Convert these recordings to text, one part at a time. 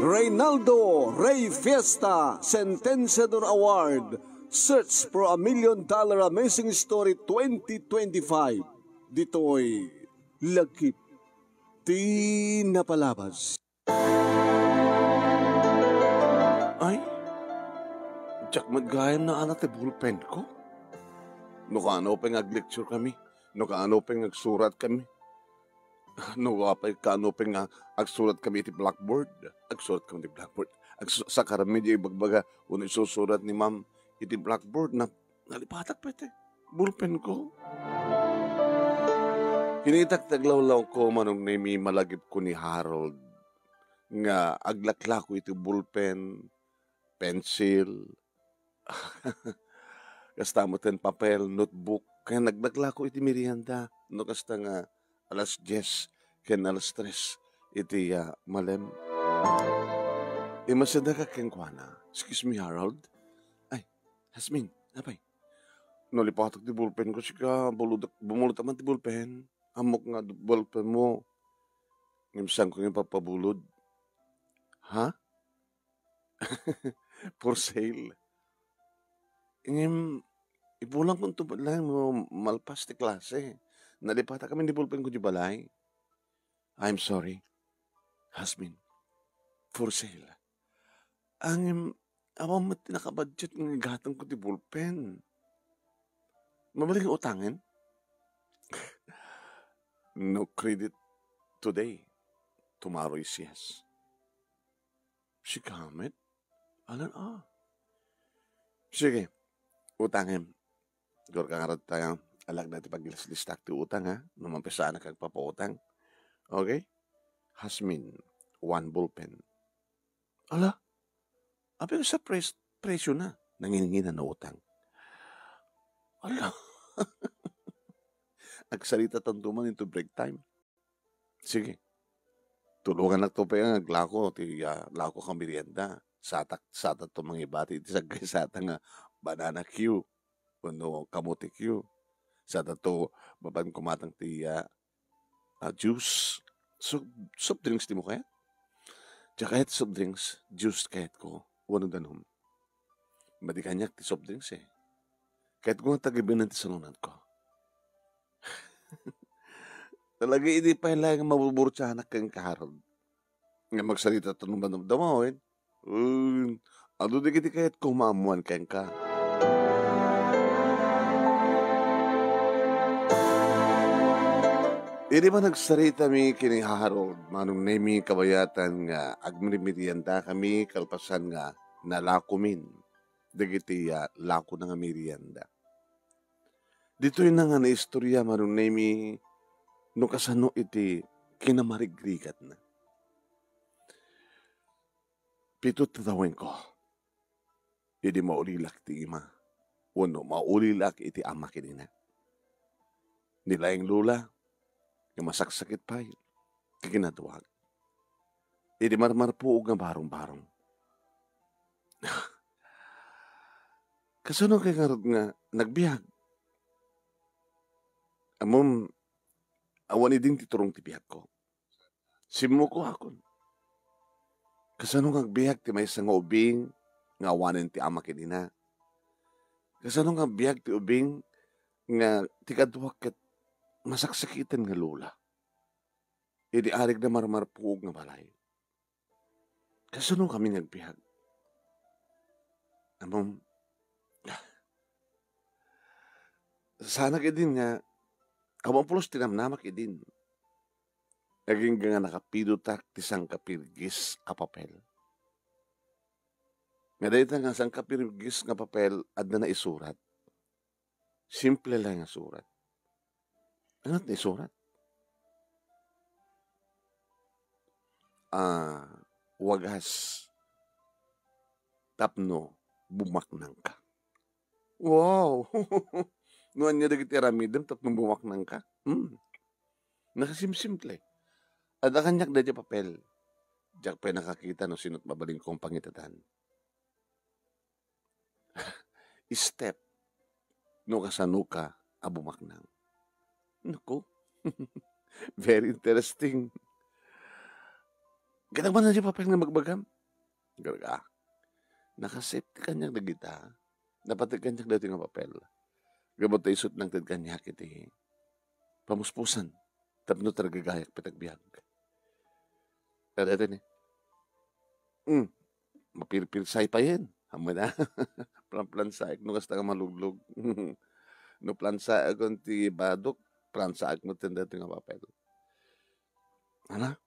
Reynaldo Rey Fiesta Sentenciador Award, Search for a $1 Million Amazing Story 2025. Dito'y Lagkip Di Napalabas. Ay, Jack magayam na anak bulpen ko. No kaano pa lecture kami. No kaano pa agsurat kami. No kaano pa agsurat kami iti blackboard. Agsurat kami iti blackboard. Sa karami di ibagbaga kung isusurat ni ma'am iti blackboard na nalipatak pa iti bulpen ko. Hinitak-taglawlaw ko manong nami malagip ko ni Harold nga aglakla ko iti bulpen, pencil, kasta mo ten papel, notebook, kaya nagdagla ko iti merienda, no kasta nga alas 10, kaya alas 3, iti malem. Masada ka keng kwana. Excuse me, Harold. Ay, Hasmin, napay. Nalipatak ti bulpen ko siya, bumulot naman ti bulpen. Amok nga bulpen mo. Ngimsang ko yung papabulod. Ha? For sale. Ipulang kong tupad lang mo malpas ti klase. Nalipata kami ni bulpen ko di balay. I'm sorry. Husband. For sale. Awang mat nakabudget ng gatang ko ti bulpen. Mabaling utangin? No credit today. Tomorrow is yes. Si Kamet? Sige, utangin. Gor ka nga tayo. Alag natin pag-listak ti utang ha. Numampisa na kagpapautang. Okay? Hasmin, 1 ballpen. Apil sa presyo na. Nanginingin na utang. Agsalita tanduman into break time. Sige. Tulungan na to pa yung aglako. Lako kang merienda. Satak to mga ibati. Sata nga banana Q. Ano kamote Q. Sata to baban kumatang juice. So, soft drinks di mo kaya? Tsaka kahit soft drinks, juice kahit ko. Wano danom. Madikanyak ti soft drinks eh. Kahit ko nga tagibin ti salunan ko. Talaga hindi pa lang mabuburtsahan kang kaharod. Nga magsalita ito nung damawin. Ano di kiti kahit kumamuan kang ka. Hindi ba nagsarita mi kini Harold, manong nemi kabayatan nga agmirimiriyanda kami kalpasan nga nalakumin. Dagiti lako na nga merienda. Dito yun nga na istorya manong nemi no kasano iti kinamarigrigat na. Pito tatawin ko. Hindi maulilak ti ima. Uno, maulilak iti ama kinina. Nilayang lula, yung masaksakit pa yun. Kaginatuwag. Hindi marmar po nga barong-barong. Kasano kay karot nga nagbihag. Amom, awan iding titurong tibihag ko. Simu ko akon. Kasano nga bihag ti may isang ubing nga awanin ti ama kinina. Kasano nga bihag ti ubing nga ti kadwak ket masaksakitan nga lula. Idi arig na marmar puog nga balay. Kasano kami nagbihag. Amom, sana kadin nga amom pulos tinamnamak idin. Naging nga nakapidutak ti sang kapirgis a papel. Nga dahita nga sang kapirgis nga papel adna na isurat. Simple lang nga surat. Anot na isurat? Wagas tapno bumaknang ka. Wow! Nuan niya dagiti aramidem tapno bumaknang ka. Nakasimsimple. At akanyak na di papel. Diyak pa nakakita no sinot mabaling kong pangitatan. Step. No kasano ka abumaknang. Naku. Very interesting. Ganang man na siya papel nga magbagam. Garaga. Nakasafety kanyang nagita. Napatid kanyang dati nga papel. Gabot tayo isot ng tad kanya kiti. Pamuspusan. Tapno taragagayak pitagbiag. Pero ito ni. Mapirpirsay pa yan. Hama na. Plan-plansaik. No kasta ka maluglog. No plansaik kung ti badok. Plansaik mo tanda ito nga papel. Ano?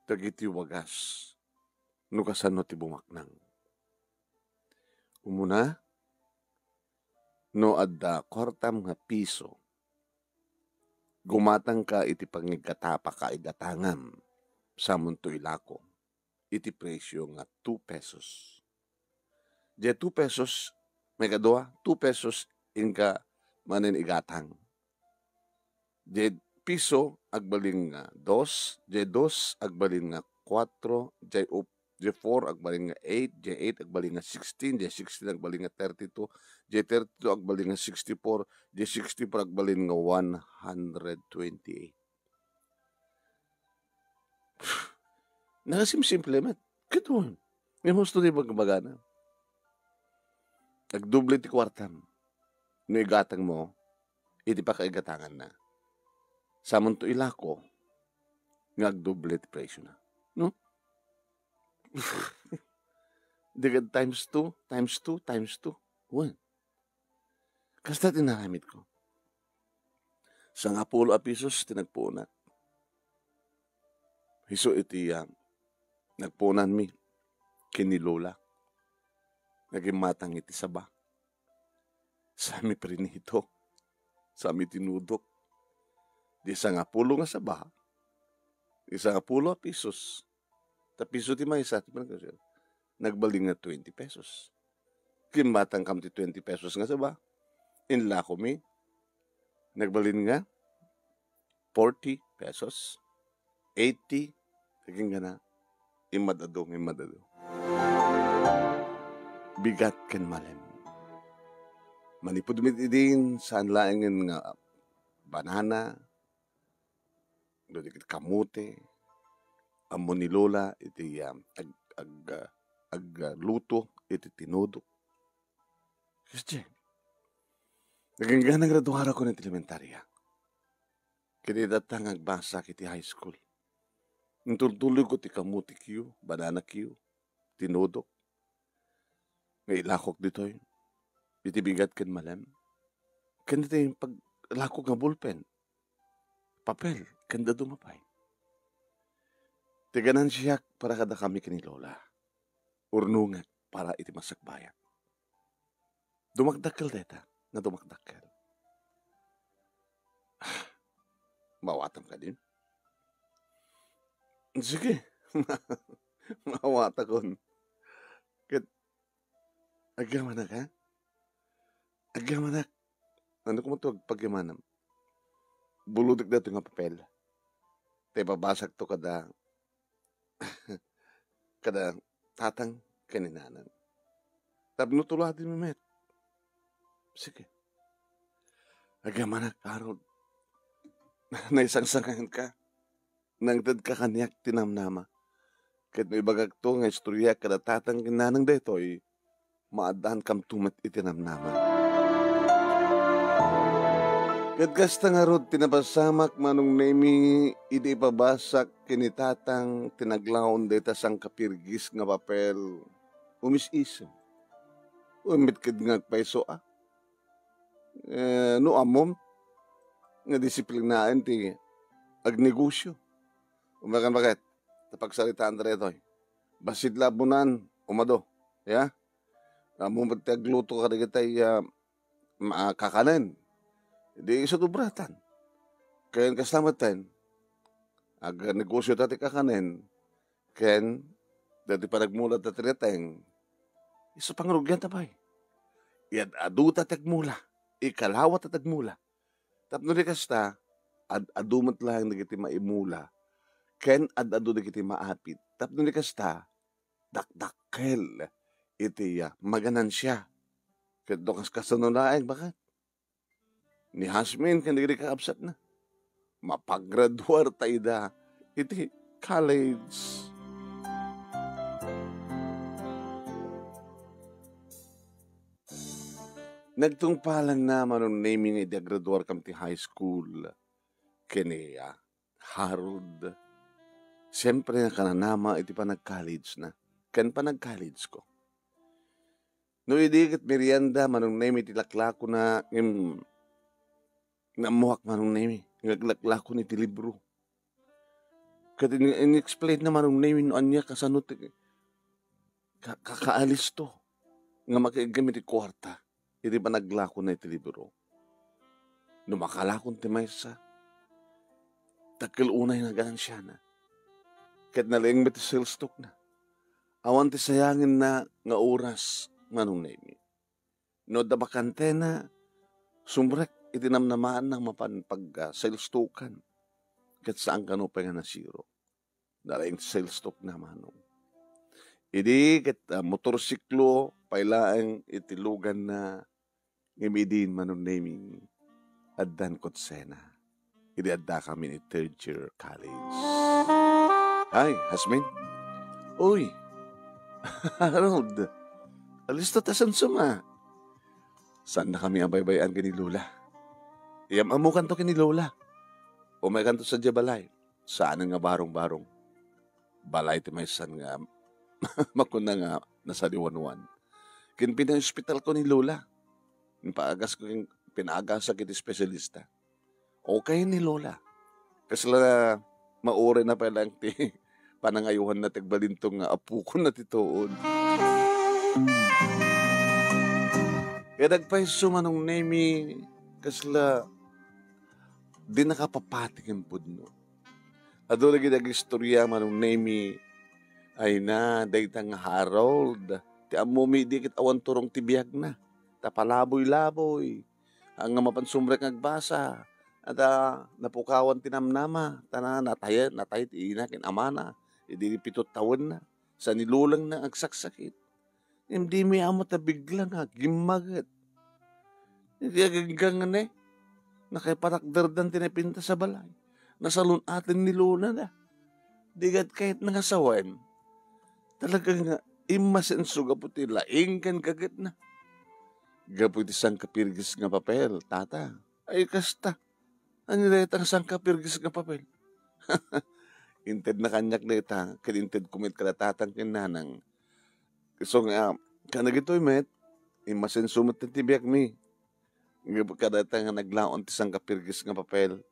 Tagiti wagas. No kasano ti bumaknang. Umuna, no adda kwartam nga piso, gumatang ka iti pangigkatapa ka igatangam sa munto ilako. Iti presyo nga 2 pesos. Di 2 pesos, may kadua, 2 pesos inka manin igatang. Di piso agbalin nga 2, di 2 agbalin nga 4, di 4 agbalin nga 8, di 8 agbalin nga 16, di 16 agbalin nga 32, di 32 agbalin nga 64, di 64 agbalin nga 128. Nakasimsimple man. Kito. May gusto di magmagana. Agdoble ti kwartam. No igatang mo, iti pa kaigatangan na. Samon to ilako, nga agdoble ti presyo na. No? Digad times 2, times 2, times 2. Uwan. Kasta tinakamit ko. Sa nga pulo a pisos, tinagpunat. Hiso iti nagpunan mi kini Lola. Naging matang iti saba. Sami prinito. Sami tinudok. Di sa nga pulo nga saba. Isa nga pulo a pisos. Tapiso ti may isa. Nagbaling nga 20 pesos. Kinmatang kam ti 20 pesos nga saba. Inla ko mi. Nagbalin nga 40 pesos. 80. Naging nga na. Imadado. Bigat ken malem. Manipod mi din saan laengin nga banana, dodikit kamote, amo ni Lola iti luto iti tinudok. Kasi naging ganang graduara ko ng elementarya. Kini datang agbasa kiti high school. Ntuloy ko ti kamuti kiyo, banana kiyo, tinudok. Ngay lakok ditoy. Iti bigat ken malem. Ken iti paglakok nga bulpen. Papel, kanda dumapay. Tiganan siya para kada kami kini Lola. Urnungat para iti masakbayan. Dumakdakkel deta, na dumakdakkel. Mawatam ka din? Sige. Mawata kon. Kat, agamanak ha? Agamanak. Ano ko mo ito pagyamanam? Buludik na ito nga papel. Tay babasag to kada tatang kaninanan. Tapno tulad din mo met. Sige. Agamanak, Harold. Naisangsangan ka. Nangtad ka kaniyak tinamnama. Kahit may bagag to nga istorya kada tatang kinanang detoy, maadaan kam tumat itinamnama. Kahit kasta nga rod tinapasamak manong nemi iti pabasak kinitatang tinaglaon deta sang kapirgis nga papel. Umis-isem. Umit kad nga paiso no amom nga disiplinaan ti agnegosyo. Umakan bakit? Tapagsalitaan retoy. Basid labunan, umado. Ya? Mumot ti agluto ka rin kitay kakanin. Hindi isa dubratan. Kaya kaslamatan, negosyo dati kakanin, ken dati panagmulat dati reteng, isa pangrugyan tapay. Yan adu tatagmula, ikalawat tatagmula. Tapno di kasta, adumat lang nagiti maimula, ken adu nagiti maapit. Tapno di kasta, dakdakkel, iti maganan siya. Ket dokas kasanunaeng, bakit? Ni Hasmin kan diri kaabsat na. Mapagraduar tayo da. Iti college. Nagtungpalan na manong naming iti graduar kam ti high school. Kini Harold. Siyempre nakananama iti pa nag-college na. Kan pa nag-college ko. No idigit merienda manong name iti laklako na namuhak manong name. Naglaklako ni iti libro. Kati in-explain na manong name no anya kasano kakaalis to. Nga makigamit iti kwarta. Iti pa naglako na iti libro. No makalakon ti maysa. Takil unay na ganan siya na. Kahit naling may silstok na. Awan ti sayangin na nga oras manong name. No dabakante na sumrek itinamnamaan ng mapanpag silstokan. Kahit saan ka no pa nga nasiro. Naling silstok na manong. Idi kahit motorsiklo pailaang itilugan na ngimidin manong naming addan kotsena. Idi adda kami ni third year college. Ay, Hasmin. Uy, Harold. Alis to tasan suma. Saan na kami ang baybayan kini Lola? Iyam amukan to kini Lola. Umakan to sa Jabalay. Saan nga barong-barong. Balay ti may san nga makuna nga nasa diwanwan. Kinpina-hospital ko ni Lola. Pinaagas kiti specialista. Okay ni Lola. Kasi maure na pa lang ti panangayuhan na tigbalintong apu ko na titoon. Kaya nagpaiso manong nemi kasla di nakapapatingin po no. Ado lagi nag-istorya manong nemi ay na daytang Harold. Ti amumi dikit awan turong tibiyag na. Tapalaboy-laboy. Ang mapansumrek nagbasa. At napukawan tinamnama. Tana natay ti ina kin amana. Hindi 7 taon na. Sa nilulang na agsaksakit. Hindi may amo tabigla nga. Gimagat. Hindi aganggangan eh. Nakaipatakdardan tinapinta sa balay. Nasalun atin niluna na. Digat kahit nangasawan. Talagang nga. Imasenso gaputi laing kan kagat na. Gaputi sang kapirgis nga papel. Tata. Ay kasta. Ano na itang sang kapirgis nga papel? Inted na kanyak na ita. Kalinted kumit kalatatang kinanang. So nga, kanagito'y met, imasensumot na tibiyag mi. Kadata nga naglaon ti sang kapirgis nga papel.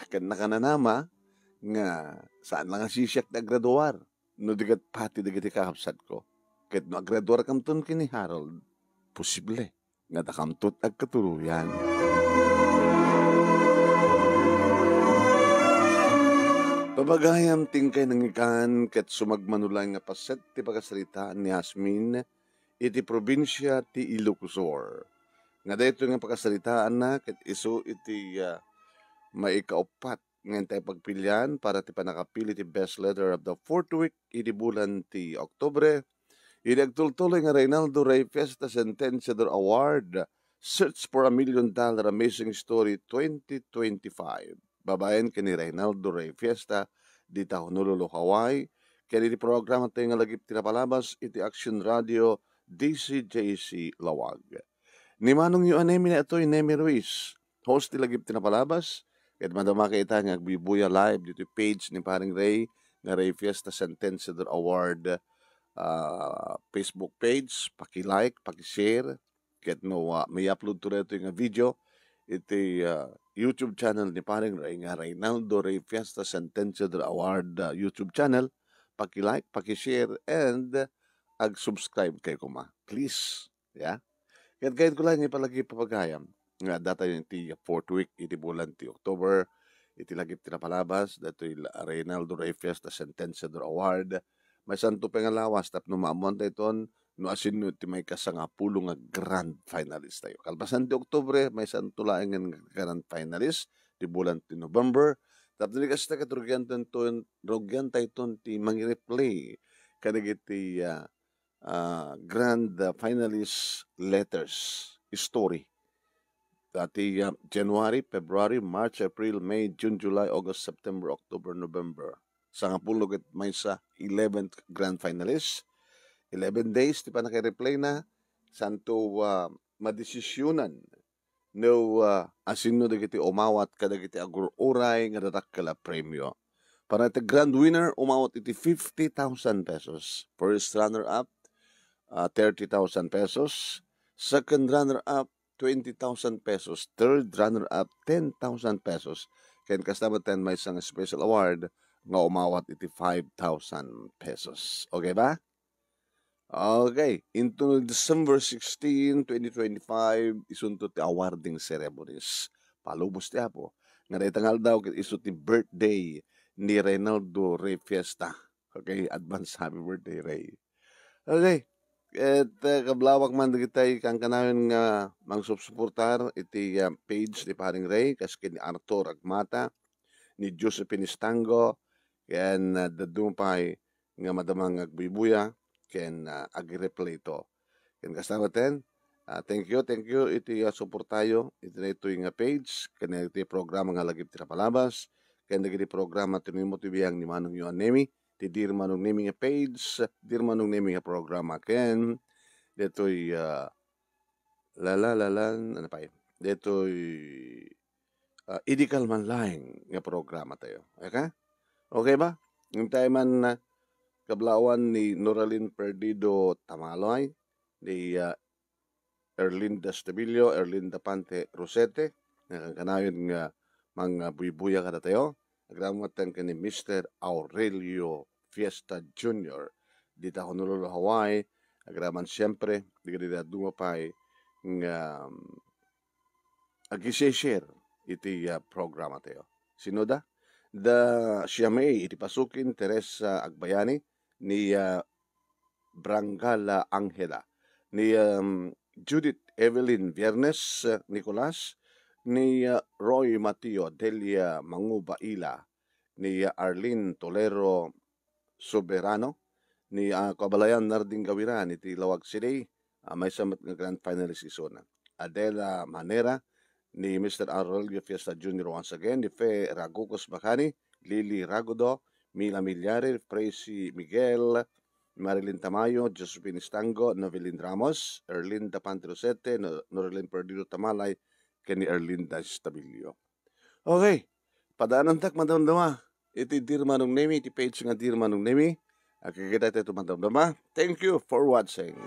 Kan nakananama, nga saan lang ang sisyak na graduar. No digat pati digat ikahapsat ko. Kahit no agraduar kamton kini Harold, posible. Nga takamtot ag katuluyan. Pabagayam tingkay ng ikan ket sumagmanulay nga paset ti pagkasalitaan ni Hasmin iti probinsya ti Ilocosur. Nga dayto nga pagkasalitaan na ket isu iti maikaupat ngayon tayo pagpilian para ti panakapili ti best letter of the 4th week iti bulan ti Oktubre. Iti agtultuloy nga Reynaldo Rey Fiesta Sentenciador Award Search for $1 Million Amazing Story 2025. Babayan kini Reynaldo Rey Fiesta di Honolulu, Hawaii. Kaya iti programa tayo nga lagip tinapalabas iti Action Radio DCJC Lawag. Ni manong yu anemi na ito'y Nemi Ruiz. Host ti lagip tinapalabas. Kaya madama kita nga agbibuya live dito page ni paring Ray nga Rey Fiesta Sentenciador Award Facebook page. Paki-like, paki-share. Kaya may upload to reto yung video. Iti YouTube channel ni paring Ray nga Reynaldo Rey Fiesta Sentenciador Award YouTube channel. Paki-like, paki-share, and ag-subscribe kayo kuma. Please. Yeah? Kaya kahit ko lang ipalagi papagayam. Nga data yung iti 4th week, iti bulan ti October, iti lagip tinapalabas, dato yung Reynaldo Rey Fiesta Sentenciador Award. May santo pangalawas, tap numaamon tayo ton, no asin no ti may kasangapulo nga grand finalist tayo. Kalpasan ti Oktubre, may santo laing nga grand finalist, ti bulan ti November. Tap nili kasi katurugyan tayo ton ti mangi-replay, kanagiti grand finalist letters, story. Dati January, February, March, April, May, June, July, August, September, October, November. sa nga pulo ket may sa 11th grand finalist. 11 days ti pa naki-replay na santo madesisyonan no asino dagiti umawat kadagiti agur-uray nga datakkel a premyo. Para iti grand winner umawat iti 50,000 pesos. First runner up 30,000 pesos. Second runner up 20,000 pesos. Third runner up 10,000 pesos. Ken kasama ten may isang special award nga umawat iti 5,000 pesos. Okay ba? Okay. Into December 16, 2025, isunto ti awarding ceremonies. Palubos ti apo. Nga itangal daw iso ti birthday ni Reynaldo Ray Fiesta. Okay? Advance happy birthday, Ray. Okay. At kablawak man kitay kang kanawin nga mangsubsuportar iti page ni Paring Ray kasken ni Arthur Agmata, ni Josephine Istango, ken dadumapay nga madamang agbubuya ken agi-replay to. Ken kasama ten, thank you iti suportayo iti itoy nga page ken iti programa nga lagip ti napalabas ken dagiti programa tinimo ti biyang ni Manong Yohan Nemi ti dir manong nemi nga page, dir manong nemi nga programa ken detoy ano pa yun? Detoy idikal man laing nga programa tayo. Okay ba? Yung tayo man kablawan ni Noraline Perdido Tamaloy, ni Erlinda Stabilio, Erlinda Pante Rosete, kanayon nga mga buibuya kada tayo. Nagramatan ka ni Mr. Aurelio Fiesta Jr. Dita Honolulu, Hawaii. Agraman siyempre, di ka dumapay nga agi-share iti programa tayo. Sino da? Siya may iti pasukin Teresa Agbayani ni Brangala Angela, ni Judith Evelyn Viernes Nicolas, ni Roy Mateo Delia Mangubaila, ni Arlene Tolero Soberano, ni Kabalayan Narding Gawiran, iti Lawag City, may samat nga grand finalist isona. Adela Manera, ni Mr. Aurelio Fiesta Jr. once again, ni Fe Ragucos Bacani, Lily Ragudo, Mila Milyari, Tracy Miguel, Marilyn Tamayo, Josephine Istango, Novelin Ramos, Erlinda Pantrosete, Norilyn Perdido Tamalay, kani Erlinda Stabilio. Okay, padaanan tak madamdama. Iti dir manong nemi, iti page nga dir manong nemi. Akikita ito madamdama. Thank you for watching.